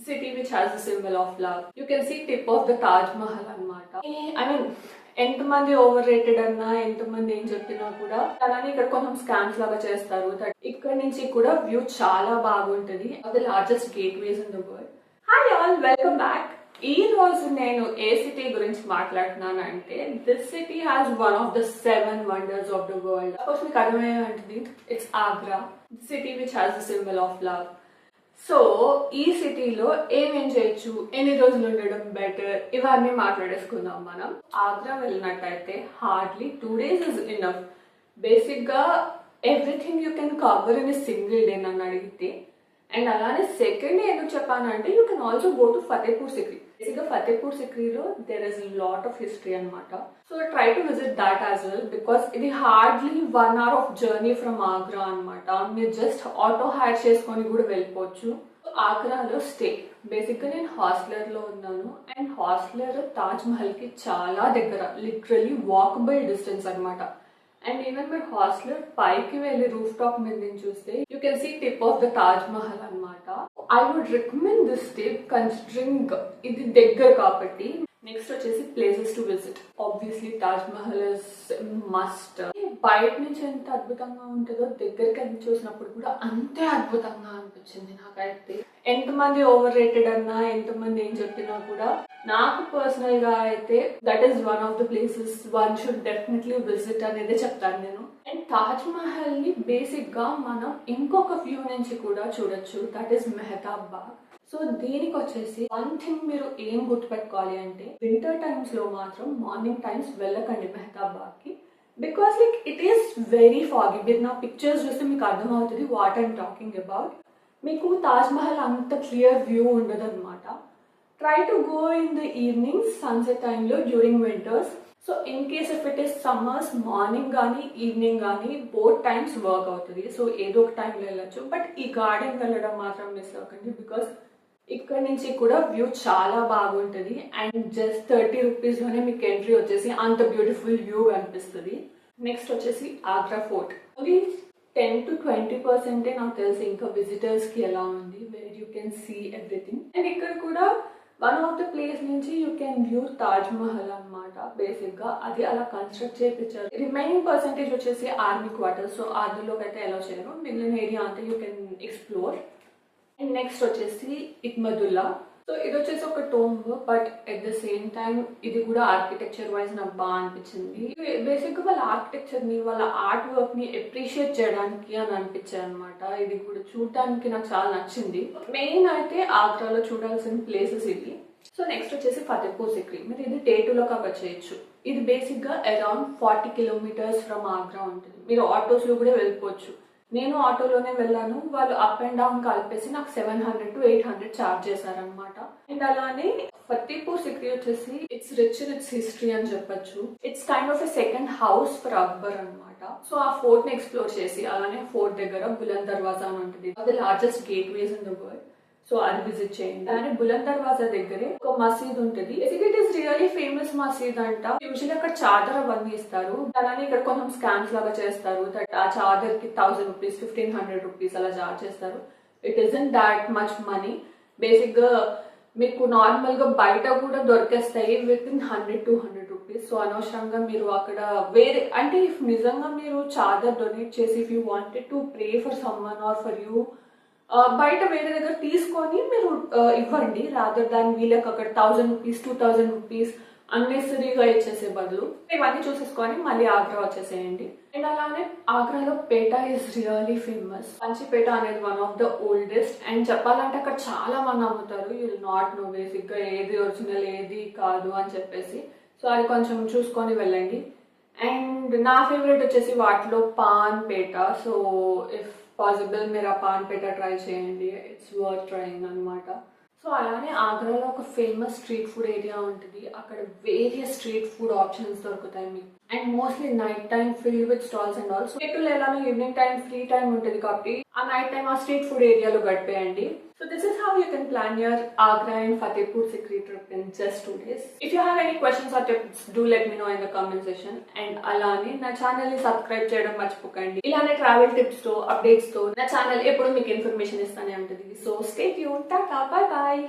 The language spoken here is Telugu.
city which has the symbol of love. You can see tip of the Taj Mahal anamata. I mean, ఎంతమంది ఓవర్ రేటెడ్ అన్నా ఎంతమంది ఏం చెప్పినా కూడా అలానే ఇక్కడ కొంచెం స్కామ్స్ లాగా చేస్తారు. ఇక్కడ నుంచి కూడా వ్యూ చాలా బాగుంటది. The largest gate ways in the world. Hi all, welcome back. ఈ రోజు నేను ఏ సిటీ గురించి మాట్లాడుతున్నాను అంటే this city has one of the 7 wonders of the world. Of course మీకు అర్థమయ్యేది, it's Agra, city which has the symbol of love. So ఈ సిటీలో ఏమేం చేయొచ్చు, ఎన్ని రోజులు ఉండడం బెటర్, ఇవన్నీ మాట్లాడేసుకుందాం మనం. ఆగ్రా వెళ్ళినట్టయితే hardly 2 days is enough. Basic గా everything you can cover in single day నన్ను అడిగితే. అండ్ అలానే సెకండ్ డే ఎందుకు చెప్పానంటే you can also go to Fatehpur Sikri. Basic గా ఫతేపూర్ సిక్రీలో there is lot of history అనమాట. So try to visit that as well, because ఇది hardly 1 hour of journey from Agra అనమాట. మీరు జస్ట్ ఆటో హైర్ చేసుకొని కూడా వెళ్ళిపోవచ్చు. ఆగ్రాలో స్టే, బేసిక్ గా నేను హాస్టలర్ లో ఉన్నాను. అండ్ హాస్టలర్ తాజ్ మహల్ కి చాలా దగ్గర, లిటరలీ వాకబుల్ డిస్టెన్స్ అనమాట. అండ్ ఈవెన్ మీరు హాస్టలర్ పైకి వెళ్ళి రూఫ్ టాప్ మీద నుంచి చూస్తే you can see tip of the Taj Mahal అనమాట. I would recommend this tip considering ఇది దగ్గర కాబట్టి. నెక్స్ట్ వచ్చేసి places to visit. Obviously Taj Mahal is must. బయట నుంచి ఎంత అద్భుతంగా ఉంటుందో దగ్గరికి వెళ్ళి చూసినప్పుడు కూడా అంతే అద్భుతంగా అనిపించింది నాకైతే. ఎంతమంది ఓవర్ రేటెడ్ అన్నా ఎంతమంది ఏం చెప్పినా కూడా నాకు పర్సనల్ గా అయితే that is one of the places one should definitely visit అనేది చెప్తాను నేను. అండ్ తాజ్ మహల్ ని బేసిక్ గా మనం ఇంకొక వ్యూ నుంచి కూడా చూడొచ్చు, that is Mehtab Bagh. So దీనికి వచ్చేసి వన్ థింగ్ మీరు ఏం గుర్తుపెట్టుకోవాలి అంటే వింటర్ టైమ్స్ లో మాత్రం మార్నింగ్ టైమ్స్ వెళ్ళకండి మెహతాబ్ బాగ్ కి. Because like it is very foggy. మీరు నా పిక్చర్స్ చూస్తే మీకు అర్థమవుతుంది వాట్ ఐమ్ టాకింగ్ అబౌట్. మీకు తాజ్ మహల్ అంత క్లియర్ వ్యూ ఉండదు అనమాట. Try to go in the evening sunset టైంలో during winters. So in case if it is summers morning కానీ ఈవినింగ్ కానీ బోత్ టైమ్స్ వర్క్ అవుతుంది. సో ఏదో ఒక టైంలో వెళ్ళచ్చు. బట్ ఈ గార్డెన్ వెళ్ళడం మాత్రం మిస్ అవ్వకండి, బికాస్ ఇక్కడ నుంచి కూడా వ్యూ చాలా బాగుంటుంది. అండ్ జస్ట్ 30 rupees లోనే మీకు ఎంట్రీ వచ్చేసి అంత బ్యూటిఫుల్ వ్యూ అనిపిస్తుంది. నెక్స్ట్ వచ్చేసి ఆగ్రా ఫోర్ట్. ఓన్లీ 10 to 20% నాకు తెలిసి ఇంకా విజిటర్స్ కి ఎలా ఉంది, where you can see everything. And ఇక్కడ కూడా వన్ ఆఫ్ ద ప్లేస్ నుంచి you can view Taj Mahal అనమాట. బేసిక్ గా అది అలా కన్స్ట్రక్ట్ చేయించారు. రిమైనింగ్ పర్సెంటేజ్ వచ్చేసి ఆర్మీ క్వార్టర్స్. సో ఆర్మీలోకి అయితే ఎలా చేయరు, మిగిలిన ఏరియా అంతా you can explore. And next వచ్చేసి ఇత్మదుల్లా. సో ఇది వచ్చేసి ఒక tomb, but at the same time ఇది కూడా ఆర్కిటెక్చర్ వైజ్ నాకు బాగా అనిపించింది. బేసిక్ గా వాళ్ళ ఆర్కిటెక్చర్ ని, వాళ్ళ ఆర్ట్ వర్క్ ని అప్రిషియేట్ చేయడానికి అని అనిపించాయి అనమాట. ఇది కూడా చూడడానికి నాకు చాలా నచ్చింది. మెయిన్ అయితే ఆగ్రాలో చూడాల్సిన ప్లేసెస్ ఇవి. సో నెక్స్ట్ వచ్చేసి ఫతేపూర్ సిక్రీ. మీరు ఇది డే 2 లో కవర్ చేయొచ్చు. ఇది బేసిక్ గా అరౌండ్ 40 kilometers ఫ్రమ్ ఆగ్రా ఉంటుంది. మీరు ఆటోస్ లో కూడా వెళ్ళిపోవచ్చు. నేను ఆటోలోనే వెళ్ళాను. వాళ్ళు అప్ అండ్ డౌన్ కలిపేసి నాకు 700 to 800 ఛార్జ్ చేశారనమాట. అండ్ అలానే ఫతేపూర్ సిక్రీ వచ్చేసి it's rich in it's history అని చెప్పొచ్చు. It's kind of a second house for Akbar అనమాట. సో ఆ ఫోర్ట్ ని ఎక్స్ప్లోర్ చేసి అలానే ఫోర్ట్ దగ్గర బులంద్ దర్వాజా అని ఉంటుంది. The largest gate ways in the world. So అది విజిట్ చేయండి. అలానే బులంద్ దర్వాజా దగ్గరే ఒక మసీద్ ఉంటుంది. ఇట్ ఈస్ రియలీ ఫేమస్ మసీద్ అంట. యూజువల్లీ అక్కడ చాదర్ అవన్నీ ఇస్తారు. అలానే ఇక్కడ కొంచెం స్కామ్స్ లాగా చేస్తారు. దట్ ఆ చాదర్ కి 1000 rupees 1500 rupees అలా చార్జ్ చేస్తారు. It isn't that much money. Basic గా మీకు నార్మల్ గా బయట కూడా దొరికేస్తాయి విత్ ఇన్ 100-200 rupees. సో అనవసరంగా మీరు అక్కడ వేరే అంటే ఇఫ్ నిజంగా మీరు చాదర్ డొనేట్ చేసి if you wanted to pray for someone or for you బయట వేరే దగ్గర తీసుకొని మీరు ఇవ్వండి, రాదర్ దాన్ వీళ్ళకి అక్కడ 1000 rupees 2000 rupees అన్నెసరీగా ఇచ్చేసే బదులు ఇవన్నీ చూసేసుకొని మళ్ళీ ఆగ్రా వచ్చేసేయండి. అండ్ అలానే ఆగ్రాలో petha is really famous. Panchhi Petha అనేది one of the oldest. And చెప్పాలంటే అక్కడ చాలా మంది అమ్ముతారు. You will not know basic గా ఏది ఒరిజినల్ ఏది కాదు అని చెప్పేసి. సో అది కొంచెం చూసుకొని వెళ్ళండి. అండ్ నా ఫేవరెట్ వచ్చేసి వాటిలో pan Peta. So if possible మీరు ఆ పాన్ పేట ట్రై చేయండి, ఇట్స్ వర్త్ ట్రైయింగ్ అనమాట. సో అలానే ఆగ్రాలో ఒక ఫేమస్ స్ట్రీట్ ఫుడ్ ఏరియా ఉంటుంది. అక్కడ వేరియస్ స్ట్రీట్ ఫుడ్ ఆప్షన్స్ దొరుకుతాయి మీకు. And mostly night time filled with stalls and also people ఎలానో ఈవినింగ్ టైం ఫ్రీ టైం ఉంటుంది కాబట్టి ఆ నైట్ టైం ఆ స్ట్రీట్ ఫుడ్ ఏరియాలో గడిపేయండి. So this is how you can plan your Agra and Fatehpur Sikri trip in just 2 days. If you have any questions or tips, do let me know in the comment section. And alane na channel ni subscribe cheyadam marchipokandi. Ilane travel tips to updates to na channel eppudu meeku information istane untadi. So stay tuned. Tata, bye bye.